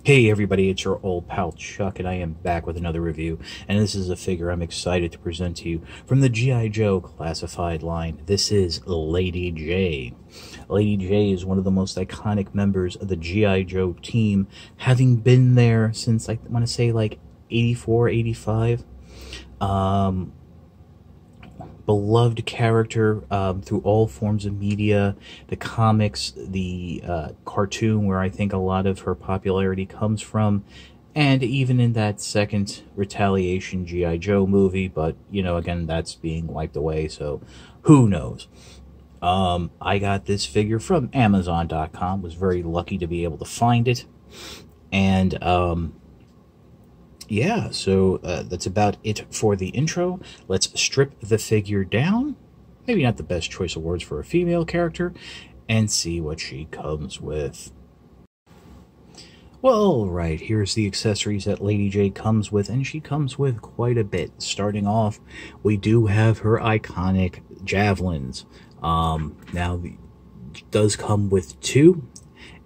Hey everybody, it's your old pal Chuck, and I am back with another review, and this is a figure I'm excited to present to you from the G.I. Joe classified line. This is Lady Jaye. Lady Jaye is one of the most iconic members of the G.I. Joe team, having been there since, I want to say, like 84, 85. Beloved character through all forms of media, the comics, the cartoon, where I think a lot of her popularity comes from, and even in that second Retaliation G.I. Joe movie, but, you know, again, that's being wiped away, so who knows. I got this figure from Amazon.com, was very lucky to be able to find it, and yeah, so that's about it for the intro. Let's strip the figure down. Maybe not the best choice of words for a female character, and see what she comes with. Well, right, here's the accessories that Lady Jaye comes with, and she comes with quite a bit. Starting off, we do have her iconic javelins. Now, it does come with two,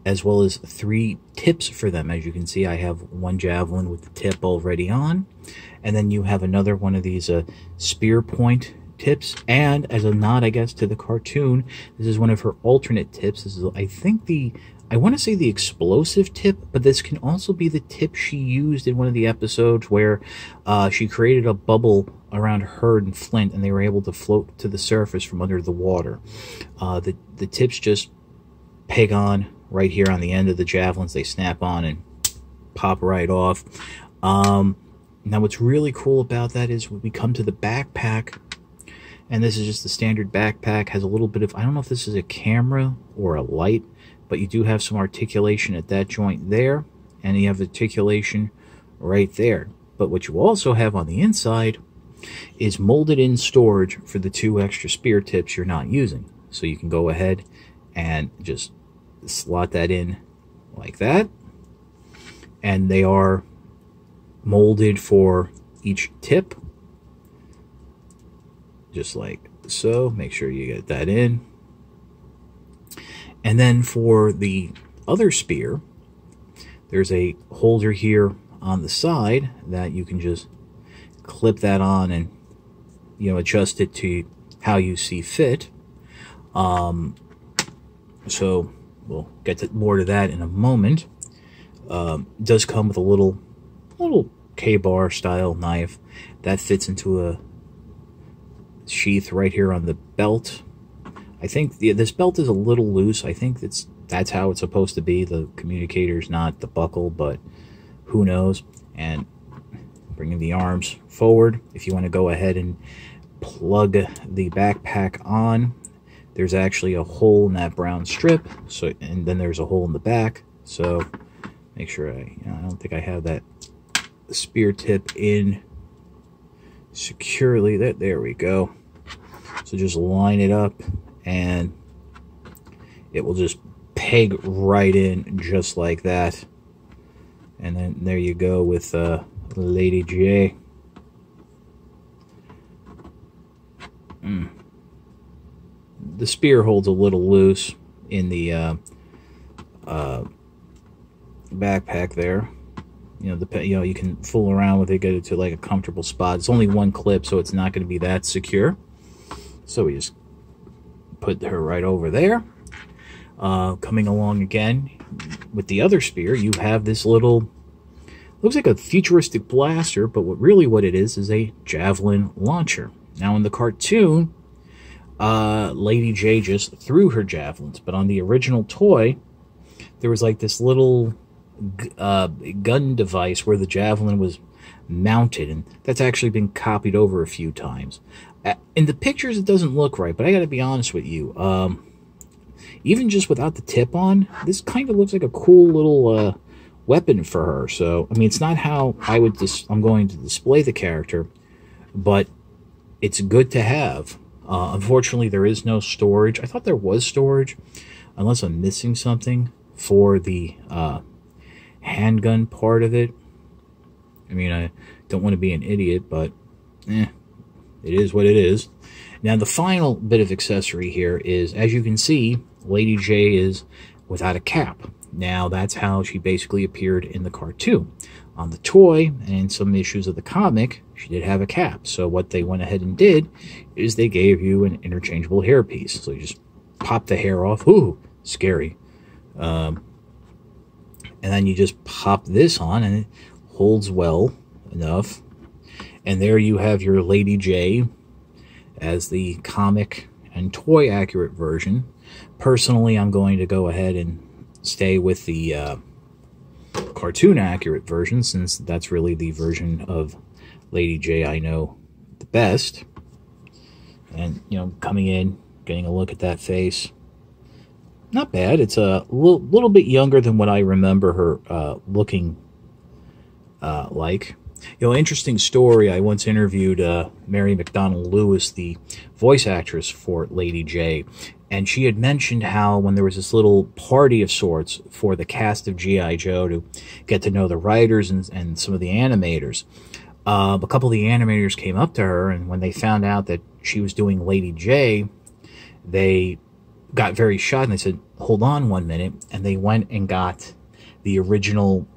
as well as 3 tips for them. As you can see, I have one javelin with the tip already on, and then you have another one of these spear point tips, and as a nod, I guess, to the cartoon, this is one of her alternate tips. This is, I think, I want to say the explosive tip, but this can also be the tip she used in one of the episodes where she created a bubble around her and Flint, and they were able to float to the surface from under the water. The tips just peg on right here on the end of the javelins. They snap on and pop right off. Now what's really cool about that is when we come to the backpack, and this is just the standard backpack, has a little bit of, I don't know if this is a camera or a light, but you do have some articulation at that joint there, and you have articulation right there. But what you also have on the inside is molded in storage for the 2 extra spear tips you're not using. So you can go ahead and just slot that in like that, and they are molded for each tip, just like so. Make sure you get that in. And then for the other spear, there's a holder here on the side that you can just clip that on and, you know, adjust it to how you see fit. So we'll get to more to that in a moment. Does come with a little K-bar style knife that fits into a sheath right here on the belt. I think this belt is a little loose. I think that's how it's supposed to be. The communicator's not the buckle, but who knows. And bringing the arms forward, if you want to go ahead and plug the backpack on, there's actually a hole in that brown strip, so, and then there's a hole in the back. So make sure I don't think I have that spear tip in securely. There we go. So just line it up, and it will just peg right in just like that. And then there you go with Lady Jaye. The spear holds a little loose in the backpack there. You know, you can fool around with it, get it to like a comfortable spot. It's only one clip, so it's not going to be that secure. So we just put her right over there. Coming along again with the other spear, you have this little, looks like a futuristic blaster, but what it is a Javelin Launcher. Now in the cartoon, Lady Jaye just threw her javelins, but on the original toy, there was like this little gun device where the javelin was mounted, and that's actually been copied over a few times. In the pictures, it doesn't look right, but I gotta be honest with you, even just without the tip on, this kind of looks like a cool little weapon for her. So, I mean, it's not how I'm going to display the character, but it's good to have. Unfortunately, there is no storage. I thought there was storage, unless I'm missing something for the handgun part of it. I mean, I don't want to be an idiot, but it is what it is. Now, the final bit of accessory here is, as you can see, Lady Jaye is without a cap. Now, that's how she basically appeared in the cartoon. On the toy and some issues of the comic, she did have a cap. So what they went ahead and did is they gave you an interchangeable hairpiece. So you just pop the hair off. Ooh, scary. And then you just pop this on, and it holds well enough. And there you have your Lady Jaye as the comic and toy accurate version. Personally, I'm going to go ahead and stay with the cartoon accurate version, since that's really the version of Lady Jaye I know the best. And, you know, coming in, getting a look at that face, not bad. It's a little bit younger than what I remember her looking like. You know, interesting story. I once interviewed Mary McDonnell Lewis, the voice actress for Lady Jaye, and she had mentioned how when there was this little party of sorts for the cast of G.I. Joe to get to know the writers and some of the animators, a couple of the animators came up to her, and when they found out that she was doing Lady Jaye, they got very shocked, and they said, hold on one minute, and they went and got the original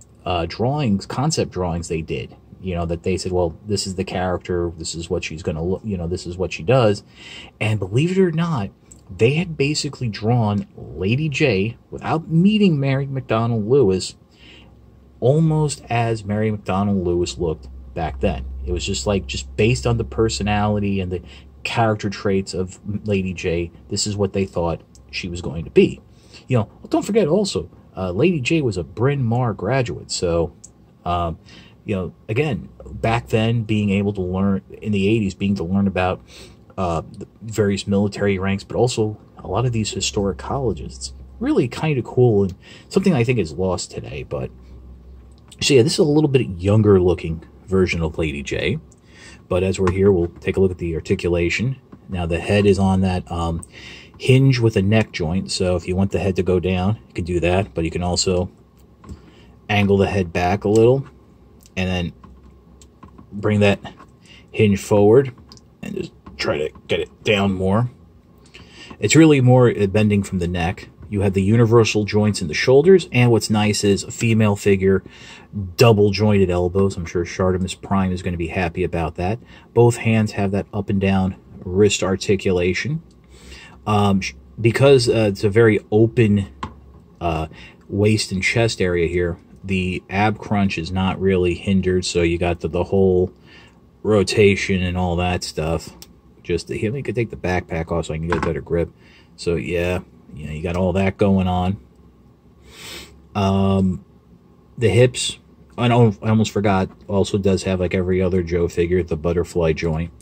drawings, concept drawings they did. You know, that they said, well, this is the character, this is what she's going to look, you know, this is what she does. And believe it or not, they had basically drawn Lady Jaye without meeting Mary McDonnell Lewis almost as Mary McDonnell Lewis looked back then. It was just like, just based on the personality and the character traits of Lady Jaye, this is what they thought she was going to be. You know, don't forget also, Lady Jaye was a Bryn Mawr graduate, so you know, again, back then, being able to learn, in the 80s, being to learn about the various military ranks, but also a lot of these historic colleges. It's really kind of cool, and something I think is lost today. But, so yeah, this is a little bit younger looking version of Lady Jaye. But as we're here, we'll take a look at the articulation. Now, the head is on that hinge with a neck joint, so if you want the head to go down, you can do that, but you can also angle the head back a little, and then bring that hinge forward and just try to get it down more. It's really more bending from the neck. You have the universal joints in the shoulders, and what's nice is a female figure, double jointed elbows. I'm sure Shartimus Prime is going to be happy about that. Both hands have that up and down wrist articulation. Because it's a very open waist and chest area here, the ab crunch is not really hindered, so you got the whole rotation and all that stuff. Just here, let me take the backpack off so I can get a better grip. So yeah, you got all that going on. The hips, I almost forgot, also does have, like every other Joe figure, the butterfly joint.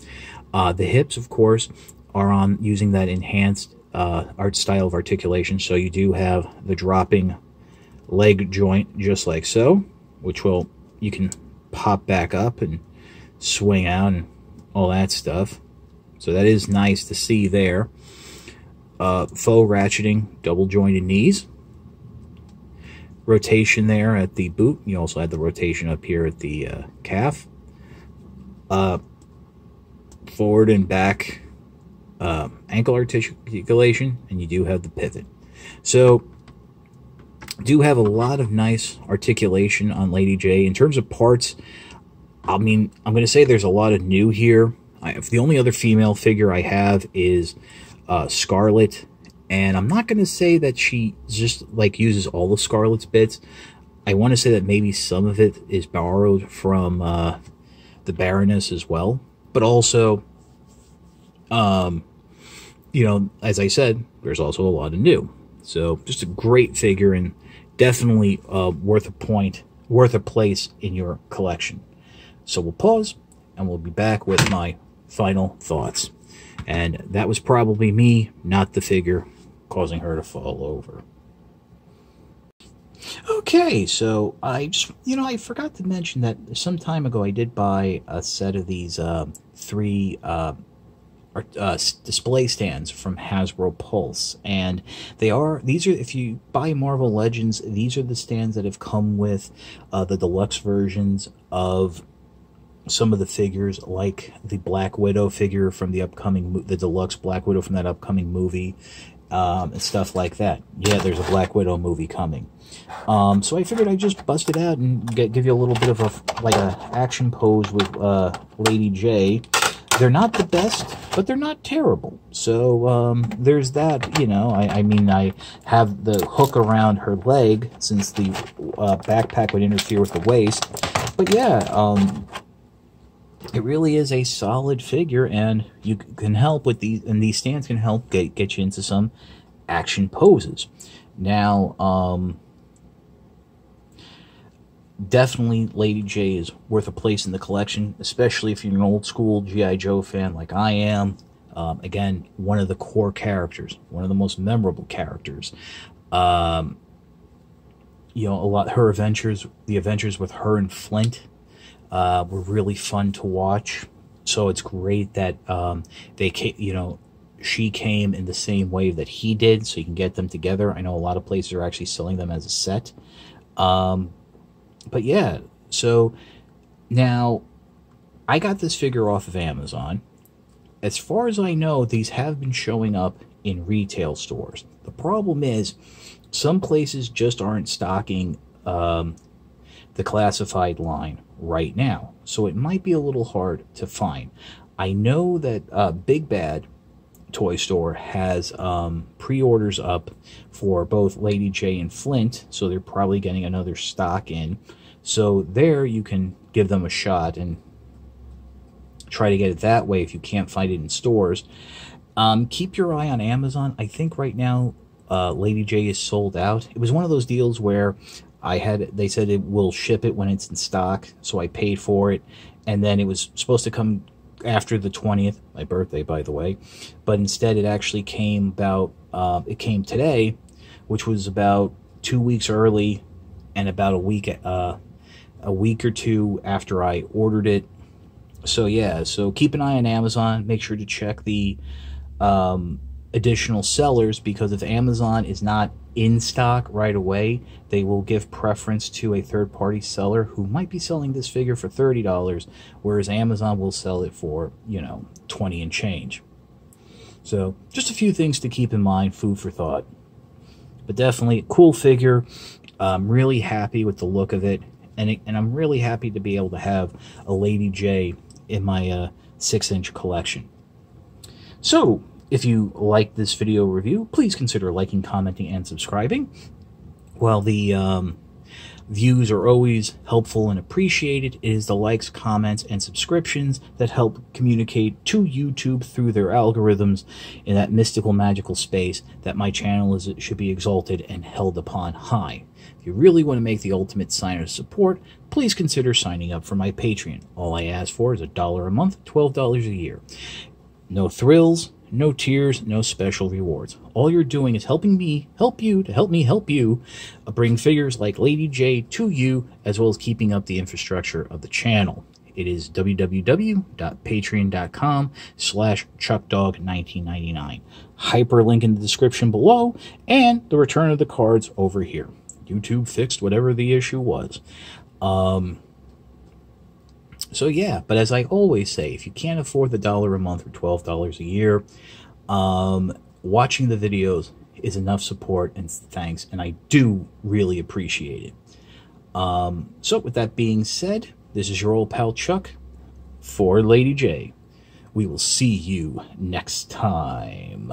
The hips, of course, are on using that enhanced art style of articulation, so you do have the dropping leg joint just like so, which you can pop back up and swing out and all that stuff. So that is nice to see there. Faux ratcheting, double jointed knees. Rotation there at the boot. You also had the rotation up here at the calf. Forward and back ankle articulation, and you do have the pivot. So do have a lot of nice articulation on Lady Jaye. In terms of parts, I mean, I'm going to say there's a lot of new here. The only other female figure I have is Scarlet, and I'm not going to say that she just like uses all of Scarlet's bits. I want to say that maybe some of it is borrowed from the Baroness as well, but also, you know, as I said, there's also a lot of new. So just a great figure, and definitely worth a place in your collection. So we'll pause, and we'll be back with my final thoughts. And that was probably me, not the figure, causing her to fall over. Okay, so I just, I forgot to mention that some time ago I did buy a set of these three display stands from Hasbro Pulse, and these are, if you buy Marvel Legends, these are the stands that have come with the deluxe versions of some of the figures, like the Black Widow figure from the deluxe Black Widow from that upcoming movie. and stuff like that. Yeah, there's a Black Widow movie coming. So I figured I'd just bust it out and give you a little bit of a action pose with Lady Jaye. They're not the best, but they're not terrible. So there's that, you know. I mean, I have the hook around her leg since the backpack would interfere with the waist. But yeah, it really is a solid figure, and you can help with these, and these stands can help get you into some action poses. Now, definitely Lady Jaye is worth a place in the collection, especially if you're an old school G.I. Joe fan like I am. Again, one of the core characters, one of the most memorable characters. You know, her adventures, the adventures with her and Flint, were really fun to watch. So it's great that she came in the same wave that he did, so you can get them together. I know a lot of places are actually selling them as a set. But yeah, so now I got this figure off of Amazon. As far as I know, these have been showing up in retail stores. The problem is some places just aren't stocking the classified line right now, so it might be a little hard to find. I know that Big Bad Toy Store has pre-orders up for both Lady Jaye and Flint, so they're probably getting another stock in. So there you can give them a shot and try to get it that way if you can't find it in stores. Keep your eye on Amazon. I think right now Lady Jaye is sold out. It was one of those deals where they said it will ship it when it's in stock, so I paid for it, and then it was supposed to come after the 20th, my birthday, by the way, but instead it actually came it came today, which was about 2 weeks early, and about a week or two after I ordered it. So yeah, so keep an eye on Amazon. Make sure to check the additional sellers, because if Amazon is not in stock right away, they will give preference to a third-party seller who might be selling this figure for $30, whereas Amazon will sell it for, you know, 20 and change. So just a few things to keep in mind, food for thought. But definitely a cool figure. I'm really happy with the look of it, and I'm really happy to be able to have a Lady Jaye in my 6-inch collection. So if you like this video review, please consider liking, commenting, and subscribing. While the views are always helpful and appreciated, it is the likes, comments, and subscriptions that help communicate to YouTube through their algorithms in that mystical, magical space that my channel should be exalted and held upon high. If you really want to make the ultimate sign of support, please consider signing up for my Patreon. All I ask for is $1 a month, $12 a year. No thrills, no tears, no special rewards. All you're doing is helping me help you to help me help you bring figures like Lady Jaye to you, as well as keeping up the infrastructure of the channel. It is www.patreon.com/ChuckDog1999. Hyperlink in the description below, and the return of the cards over here. YouTube fixed whatever the issue was. So yeah, but as I always say, if you can't afford the $1 a month or $12 a year, watching the videos is enough support and thanks, and I do really appreciate it. So with that being said, this is your old pal Chuck for Lady Jaye. We will see you next time.